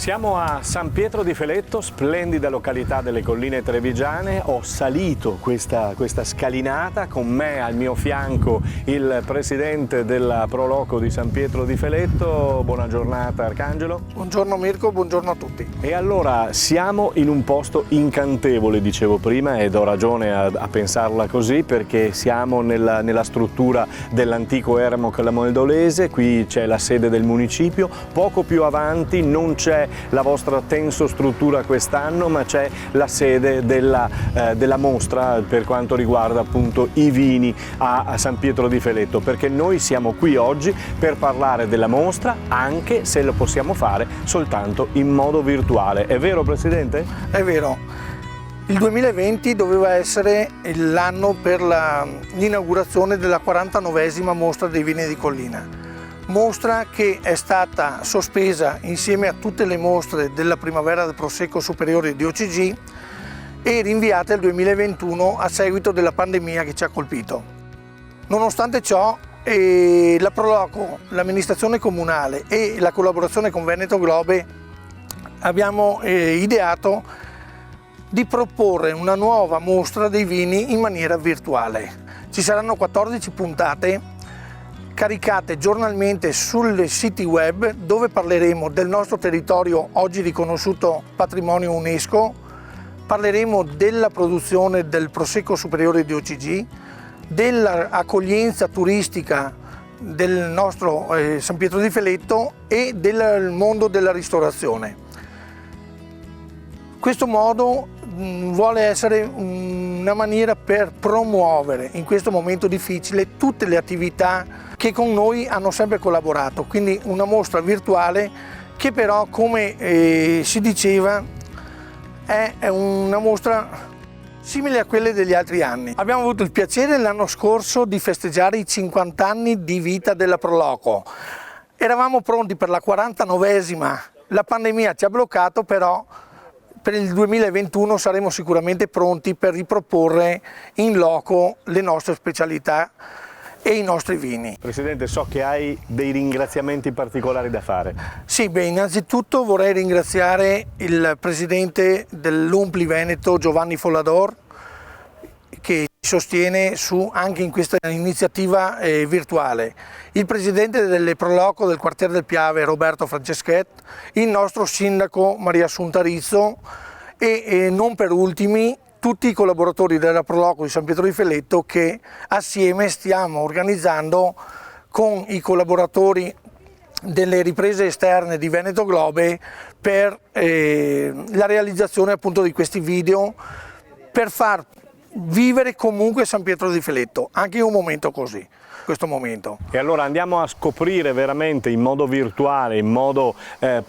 Siamo a San Pietro di Feletto, splendida località delle colline trevigiane. Ho salito questa scalinata, con me al mio fianco il presidente della Proloco di San Pietro di Feletto. Buona giornata Arcangelo. Buongiorno Mirko, buongiorno a tutti. E allora siamo in un posto incantevole, dicevo prima, ed ho ragione a pensarla così, perché siamo nella struttura dell'antico eremo calamaldolese. Qui c'è la sede del municipio, poco più avanti non c'è la vostra tensostruttura quest'anno, ma c'è la sede della mostra per quanto riguarda appunto i vini a San Pietro di Feletto, perché noi siamo qui oggi per parlare della mostra, anche se lo possiamo fare soltanto in modo virtuale. È vero Presidente? È vero. Il 2020 doveva essere l'anno per l'inaugurazione della 49esima mostra dei vini di collina. Mostra che è stata sospesa insieme a tutte le mostre della primavera del Prosecco Superiore di OCG e rinviata al 2021 a seguito della pandemia che ci ha colpito. Nonostante ciò, la Proloco, l'amministrazione comunale e la collaborazione con Veneto Globe abbiamo ideato di proporre una nuova mostra dei vini in maniera virtuale. Ci saranno 14 puntate caricate giornalmente sui siti web, dove parleremo del nostro territorio oggi riconosciuto patrimonio UNESCO, parleremo della produzione del Prosecco Superiore di OCG, dell'accoglienza turistica del nostro San Pietro di Feletto e del mondo della ristorazione. Questo modo vuole essere una maniera per promuovere in questo momento difficile tutte le attività che con noi hanno sempre collaborato, quindi una mostra virtuale che però, come si diceva, è una mostra simile a quelle degli altri anni. Abbiamo avuto il piacere l'anno scorso di festeggiare i 50 anni di vita della Proloco. Eravamo pronti per la 49esima, la pandemia ci ha bloccato, però per il 2021 saremo sicuramente pronti per riproporre in loco le nostre specialità e i nostri vini. Presidente, so che hai dei ringraziamenti particolari da fare. Sì, innanzitutto vorrei ringraziare il presidente dell'Umpli Veneto, Giovanni Follador, che ci sostiene anche in questa iniziativa virtuale, il presidente delle Proloco del quartiere del Piave, Roberto Franceschet, il nostro sindaco Maria Assunta Rizzo e non per ultimi tutti i collaboratori della Proloco di San Pietro di Feletto, che assieme stiamo organizzando con i collaboratori delle riprese esterne di Veneto Globe per la realizzazione appunto di questi video, per far vivere comunque San Pietro di Feletto, anche in un momento così, questo momento. E allora andiamo a scoprire veramente in modo virtuale, in modo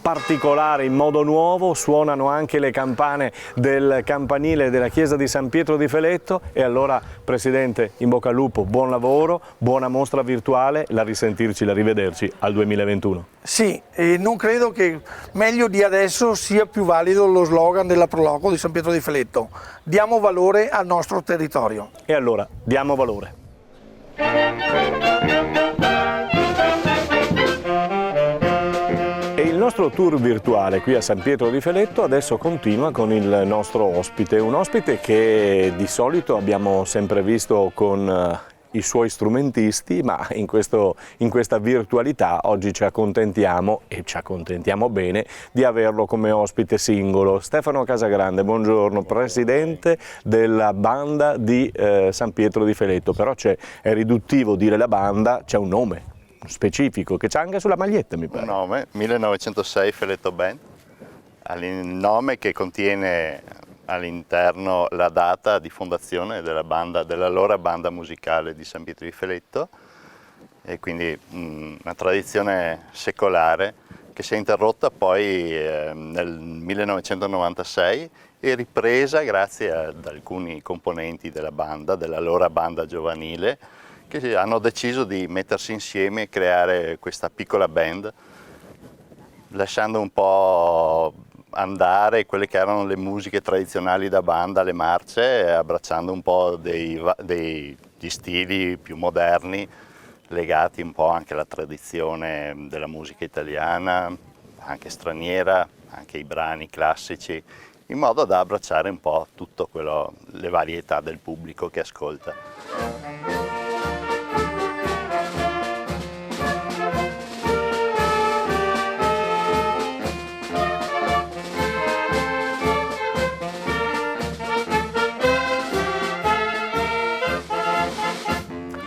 particolare, in modo nuovo. Suonano anche le campane del campanile della chiesa di San Pietro di Feletto. E allora Presidente, in bocca al lupo, buon lavoro, buona mostra virtuale, la risentirci, la rivederci al 2021. Sì, e non credo che meglio di adesso sia più valido lo slogan della Proloco di San Pietro di Feletto: diamo valore al nostro territorio. E allora diamo valore. E il nostro tour virtuale qui a San Pietro di Feletto adesso continua con il nostro ospite, un ospite che di solito abbiamo sempre visto con i suoi strumentisti, ma in questa virtualità oggi ci accontentiamo, e ci accontentiamo bene, di averlo come ospite singolo. Stefano Casagrande, buongiorno, presidente della banda di San Pietro di Feletto, però è riduttivo dire la banda, c'è un nome specifico che c'è anche sulla maglietta, mi pare. Un nome, 1906 Feletto Band, il nome che contiene all'interno la data di fondazione dell'allora banda musicale di San Pietro di Feletto, e quindi una tradizione secolare che si è interrotta poi nel 1996 e ripresa grazie ad alcuni componenti dell'allora banda giovanile, che hanno deciso di mettersi insieme e creare questa piccola band, lasciando un po' andare quelle che erano le musiche tradizionali da banda, le marce, abbracciando un po' degli stili più moderni, legati un po' anche alla tradizione della musica italiana, anche straniera, anche i brani classici, in modo da abbracciare un po' tutto quello, le varietà del pubblico che ascolta.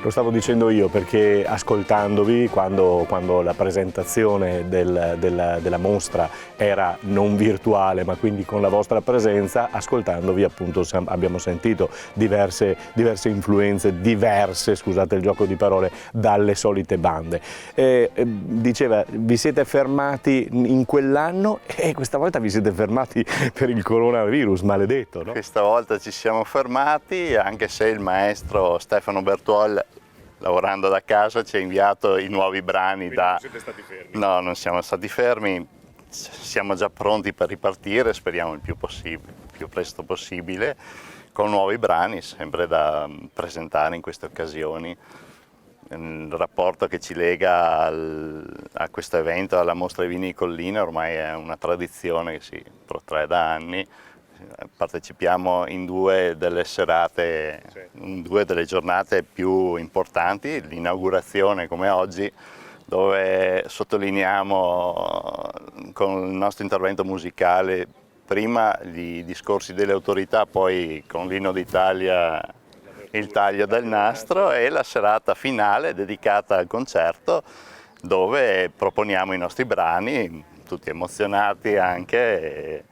Lo stavo dicendo io perché ascoltandovi, quando la presentazione della mostra era non virtuale ma quindi con la vostra presenza, ascoltandovi appunto abbiamo sentito diverse influenze, scusate il gioco di parole, dalle solite bande. Diceva, vi siete fermati in quell'anno e questa volta vi siete fermati per il coronavirus, maledetto, no? Questa volta ci siamo fermati, anche se il maestro Stefano Bertuol, lavorando da casa, ci ha inviato i nuovi brani. Quindi non siete stati fermi? No, non siamo stati fermi, siamo già pronti per ripartire, speriamo il più presto possibile, con nuovi brani, sempre da presentare in queste occasioni. Il rapporto che ci lega a questo evento, alla Mostra dei Vini di Collina, ormai è una tradizione che si protrae da anni. Partecipiamo in due delle serate, in due delle giornate più importanti, l'inaugurazione come oggi, dove sottolineiamo con il nostro intervento musicale prima i discorsi delle autorità, poi con l'Inno d'Italia il taglio del nastro, e la serata finale dedicata al concerto, dove proponiamo i nostri brani, tutti emozionati anche,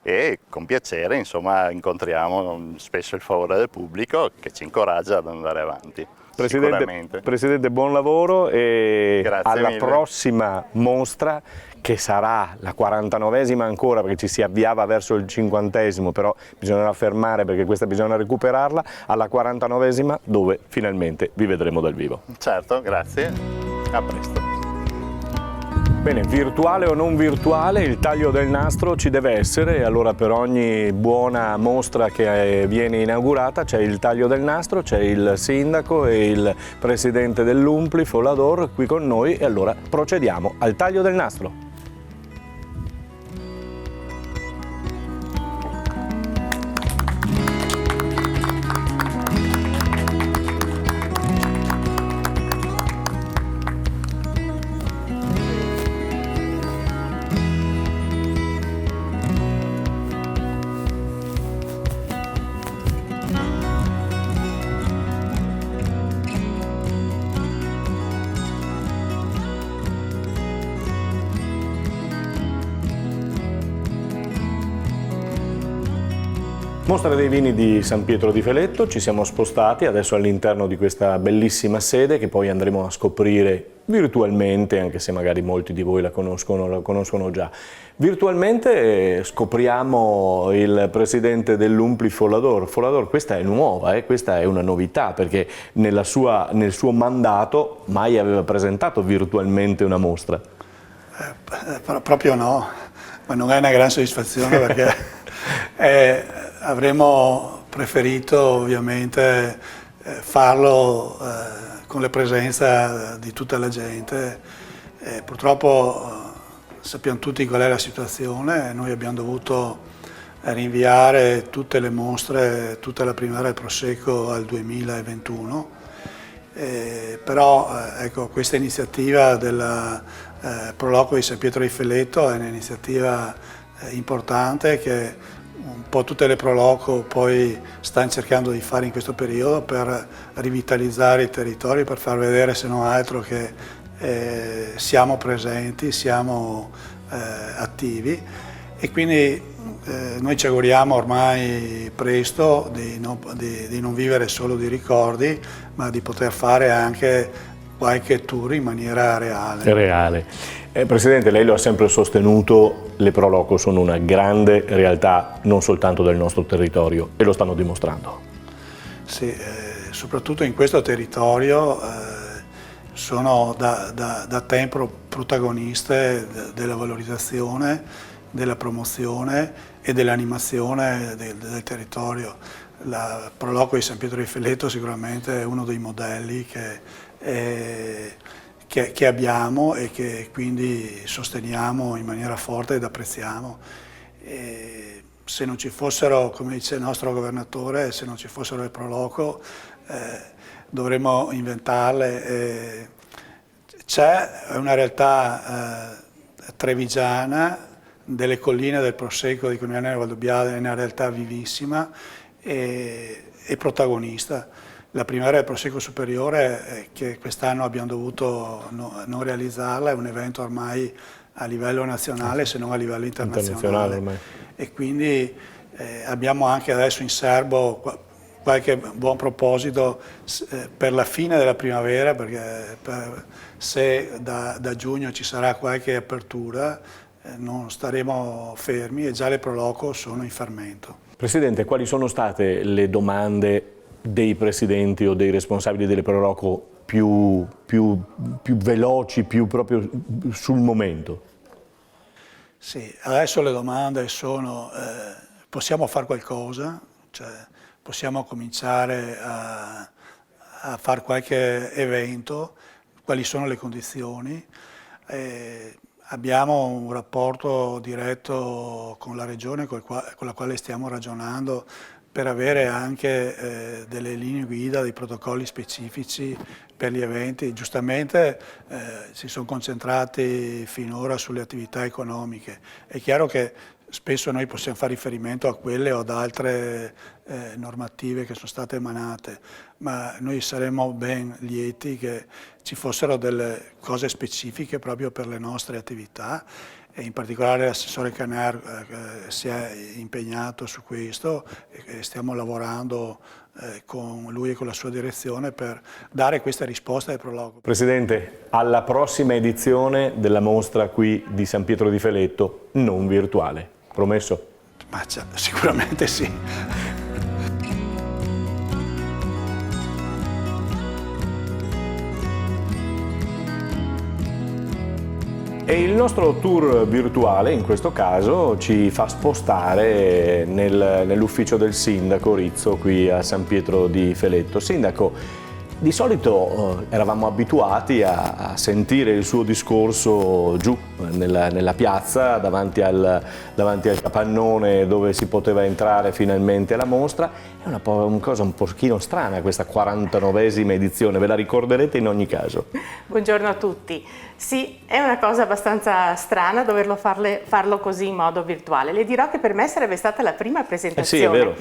e con piacere, insomma, incontriamo spesso il favore del pubblico che ci incoraggia ad andare avanti. Presidente, buon lavoro e Grazie alla mille. prossima mostra, che sarà la 49esima ancora, perché ci si avviava verso il 50esimo, però bisognerà fermare perché questa bisogna recuperarla, alla 49esima dove finalmente vi vedremo dal vivo. Certo, grazie, a presto. Bene, virtuale o non virtuale, il taglio del nastro ci deve essere, e allora per ogni buona mostra che viene inaugurata c'è il taglio del nastro, c'è il sindaco e il presidente dell'Umpli, Folador, qui con noi, e allora procediamo al taglio del nastro. Mostra dei vini di San Pietro di Feletto, ci siamo spostati adesso all'interno di questa bellissima sede che poi andremo a scoprire virtualmente, anche se magari molti di voi la conoscono già. Virtualmente scopriamo il presidente dell'Umpli, Folador. Folador, questa è nuova, questa è una novità, perché nel suo mandato mai aveva presentato virtualmente una mostra. Proprio no, ma non è una gran soddisfazione perché avremmo preferito ovviamente farlo con la presenza di tutta la gente. Purtroppo sappiamo tutti qual è la situazione, noi abbiamo dovuto rinviare tutte le mostre, tutta la primavera del Prosecco al 2021, però ecco, questa iniziativa del Proloquio di San Pietro di Feletto è un'iniziativa importante che un po' tutte le Proloco poi stanno cercando di fare in questo periodo per rivitalizzare i territori, per far vedere se non altro che siamo presenti, siamo attivi, e quindi noi ci auguriamo ormai presto di non vivere solo di ricordi, ma di poter fare anche qualche tour in maniera reale. Presidente, lei lo ha sempre sostenuto, le Proloco sono una grande realtà non soltanto del nostro territorio, e lo stanno dimostrando. Sì, soprattutto in questo territorio sono da tempo protagoniste della valorizzazione, della promozione e dell'animazione del territorio. La Proloquio di San Pietro di Feletto sicuramente è uno dei modelli che che abbiamo e che quindi sosteniamo in maniera forte ed apprezziamo. E se non ci fossero, come dice il nostro governatore, se non ci fossero le Pro Loco, dovremmo inventarle. C'è una realtà trevigiana delle colline del Prosecco di Cornigliano e Valdobbiadene, è una realtà vivissima e protagonista. La primavera del Prosecco Superiore, che quest'anno abbiamo dovuto non realizzarla, è un evento ormai a livello nazionale se non a livello internazionale. E quindi abbiamo anche adesso in serbo qualche buon proposito per la fine della primavera, perché se da giugno ci sarà qualche apertura non staremo fermi e già le Pro Loco sono in fermento. Presidente, quali sono state le domande dei presidenti o dei responsabili delle Pro Loco più veloci, più proprio sul momento? Sì, adesso le domande sono, possiamo fare qualcosa? Cioè, possiamo cominciare a fare qualche evento? Quali sono le condizioni? Abbiamo un rapporto diretto con la Regione con la quale stiamo ragionando per avere anche delle linee guida, dei protocolli specifici per gli eventi. Giustamente si sono concentrati finora sulle attività economiche. È chiaro che spesso noi possiamo fare riferimento a quelle o ad altre normative che sono state emanate, ma noi saremmo ben lieti che ci fossero delle cose specifiche proprio per le nostre attività, e in particolare l'assessore Caner si è impegnato su questo e stiamo lavorando con lui e con la sua direzione per dare queste risposte ai Pro Loco. Presidente, alla prossima edizione della mostra qui di San Pietro di Feletto, non virtuale, promesso? Ma sicuramente sì. E il nostro tour virtuale, in questo caso, ci fa spostare nell'ufficio del sindaco Rizzo qui a San Pietro di Feletto. Sindaco, di solito eravamo abituati a sentire il suo discorso giù nella piazza davanti al capannone dove si poteva entrare finalmente alla mostra. È una cosa un pochino strana questa 49esima edizione, ve la ricorderete in ogni caso. Buongiorno a tutti. Sì, è una cosa abbastanza strana doverlo farlo così in modo virtuale. Le dirò che per me sarebbe stata la prima presentazione. Sì, è vero.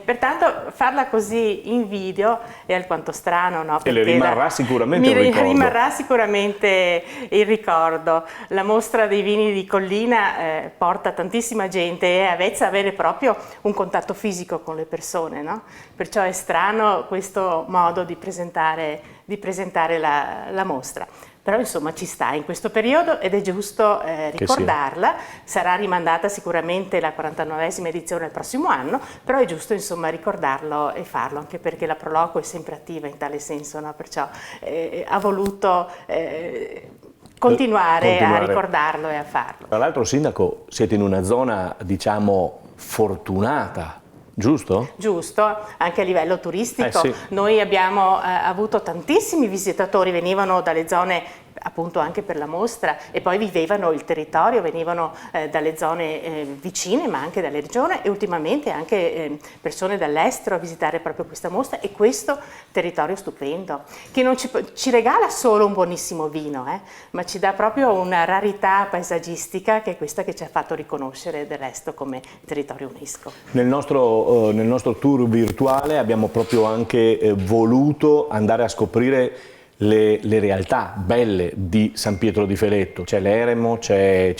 Pertanto farla così in video è alquanto strano, no? E le rimarrà sicuramente il ricordo. Rimarrà sicuramente il ricordo. La mostra dei vini di collina porta tantissima gente e è avvezza a avere proprio un contatto fisico con le persone, no? Perciò è strano questo modo di presentare la mostra. Però insomma ci sta in questo periodo ed è giusto ricordarla. Sarà rimandata sicuramente la 49esima edizione il prossimo anno, però è giusto insomma ricordarlo e farlo, anche perché la Pro Loco è sempre attiva in tale senso, no? Perciò ha voluto continuare a ricordarlo e a farlo. Tra l'altro, Sindaco, siete in una zona, diciamo, fortunata, giusto? Giusto, anche a livello turistico. Sì. Noi abbiamo avuto tantissimi visitatori, venivano dalle zone appunto anche per la mostra e poi vivevano il territorio, venivano dalle zone vicine ma anche dalle regioni e ultimamente anche persone dall'estero a visitare proprio questa mostra e questo territorio stupendo che non ci regala solo un buonissimo vino, ma ci dà proprio una rarità paesaggistica che è questa che ci ha fatto riconoscere del resto come territorio UNESCO. Nel nostro tour virtuale abbiamo proprio anche voluto andare a scoprire le realtà belle di San Pietro di Feletto. C'è l'eremo, c'è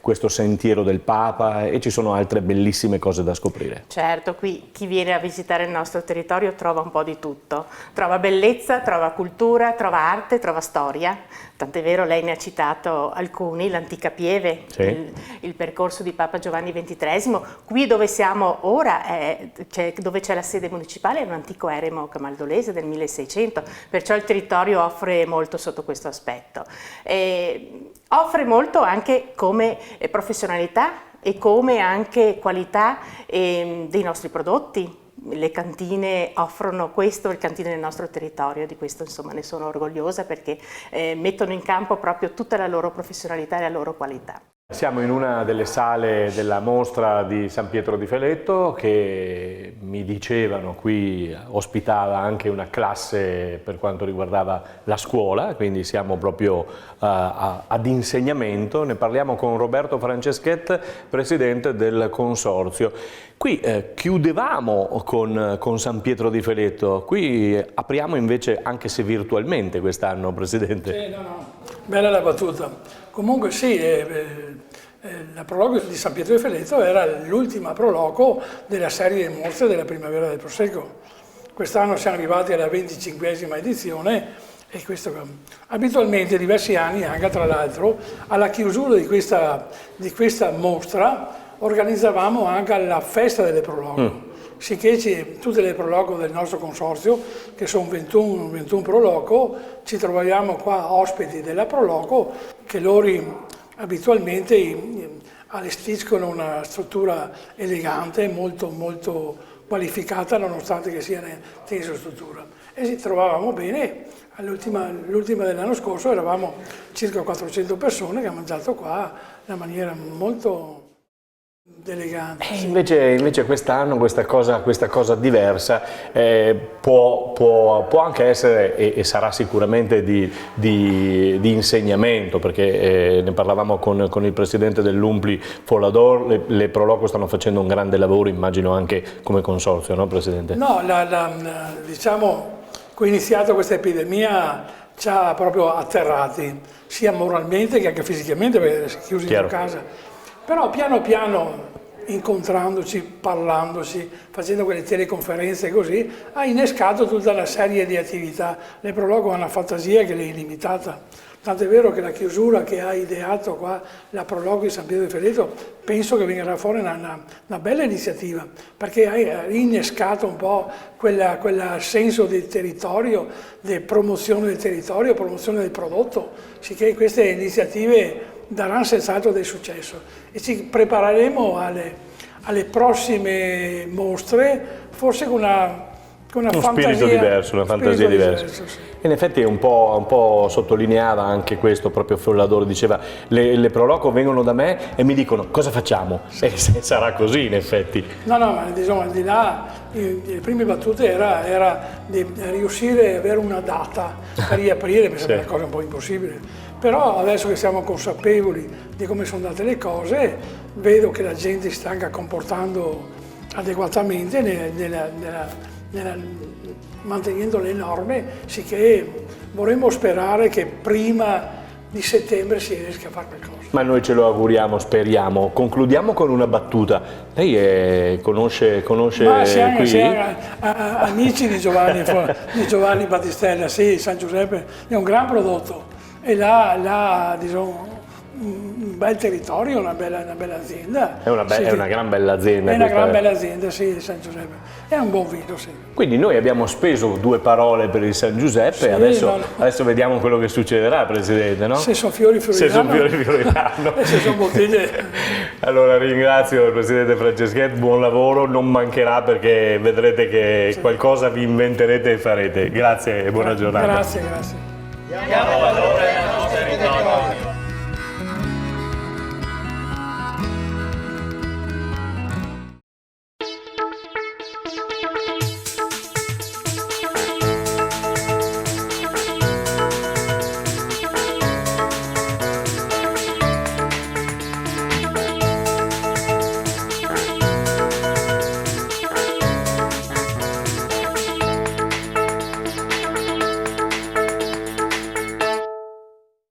questo sentiero del Papa e ci sono altre bellissime cose da scoprire. Certo, qui chi viene a visitare il nostro territorio trova un po' di tutto, trova bellezza, trova cultura, trova arte, trova storia. Tant'è vero, lei ne ha citato alcuni, l'antica Pieve, sì. il percorso di Papa Giovanni XXIII. Qui dove siamo ora, dove c'è la sede municipale, è un antico eremo camaldolese del 1600, perciò il territorio offre molto sotto questo aspetto. Offre molto anche come professionalità e come anche qualità dei nostri prodotti. Le cantine offrono questo, le cantine del nostro territorio, di questo insomma ne sono orgogliosa perché mettono in campo proprio tutta la loro professionalità e la loro qualità. Siamo in una delle sale della mostra di San Pietro di Feletto che mi dicevano qui ospitava anche una classe per quanto riguardava la scuola, quindi siamo proprio ad insegnamento. Ne parliamo con Roberto Franceschet, presidente del consorzio. Qui chiudevamo con San Pietro di Feletto, qui apriamo invece anche se virtualmente quest'anno, presidente. Sì, no, bella la battuta. Comunque sì, la prologo di San Pietro di Feletto era l'ultima prologo della serie di mostre della primavera del Prosecco. Quest'anno siamo arrivati alla 25esima edizione e questo, abitualmente diversi anni, anche tra l'altro, alla chiusura di questa mostra organizzavamo anche la festa delle prologo. Sicché tutte le prologo del nostro consorzio, che sono 21 prologo, ci troviamo qua ospiti della prologo che loro abitualmente allestiscono una struttura elegante, molto, molto qualificata nonostante che sia tensa struttura. E ci trovavamo bene, l'ultima dell'anno scorso eravamo circa 400 persone che hanno mangiato qua in una maniera molto elegante. Sì. Invece quest'anno questa cosa diversa può anche essere e sarà sicuramente di insegnamento, perché ne parlavamo con il presidente dell'Umpli Follador, le Proloco stanno facendo un grande lavoro, immagino anche come consorzio, no Presidente? No, diciamo che ho iniziato questa epidemia ci ha proprio atterrati, sia moralmente che anche fisicamente, perché si chiusi in casa. Però piano piano, incontrandoci, parlandoci, facendo quelle teleconferenze così, ha innescato tutta una serie di attività. Le Prologo hanno una fantasia che è illimitata. Tanto è vero che la chiusura che ha ideato qua la Prologo di San Pietro di Feletto, penso che venga fuori una bella iniziativa, perché ha innescato un po' quel senso del territorio, di promozione del territorio, promozione del prodotto, sicché queste iniziative daranno senz'altro del successo e ci prepareremo alle prossime mostre, forse con una fantasia, spirito diverso, una fantasia diversa. Sì. In effetti un po' sottolineava anche questo proprio Follador, diceva le Proloco vengono da me e mi dicono cosa facciamo? E sarà così in effetti. No, ma diciamo, al di là, le prime battute era di riuscire ad avere una data per riaprire, mi sembra una cosa un po' impossibile. Però adesso che siamo consapevoli di come sono andate le cose, vedo che la gente si sta anche comportando adeguatamente mantenendo le norme, sicché vorremmo sperare che prima di settembre si riesca a fare qualcosa. Ma noi ce lo auguriamo, speriamo. Concludiamo con una battuta. Lei conosce qui? Siamo amici di Giovanni Battistella, sì, San Giuseppe, è un gran prodotto. E là diciamo, un bel territorio, una bella azienda. È una gran bella azienda. È una gran bella azienda, sì, di San Giuseppe. È un buon vino, sì. Quindi noi abbiamo speso 2 parole per il San Giuseppe, sì, adesso vediamo quello che succederà, Presidente, no? Se sono fiori Se sono fiori fioriranno. E se sono bottiglie. Allora ringrazio il Presidente Franceschet, buon lavoro, non mancherà perché vedrete che qualcosa vi inventerete e farete. Grazie e buona giornata. Grazie. Diamo valore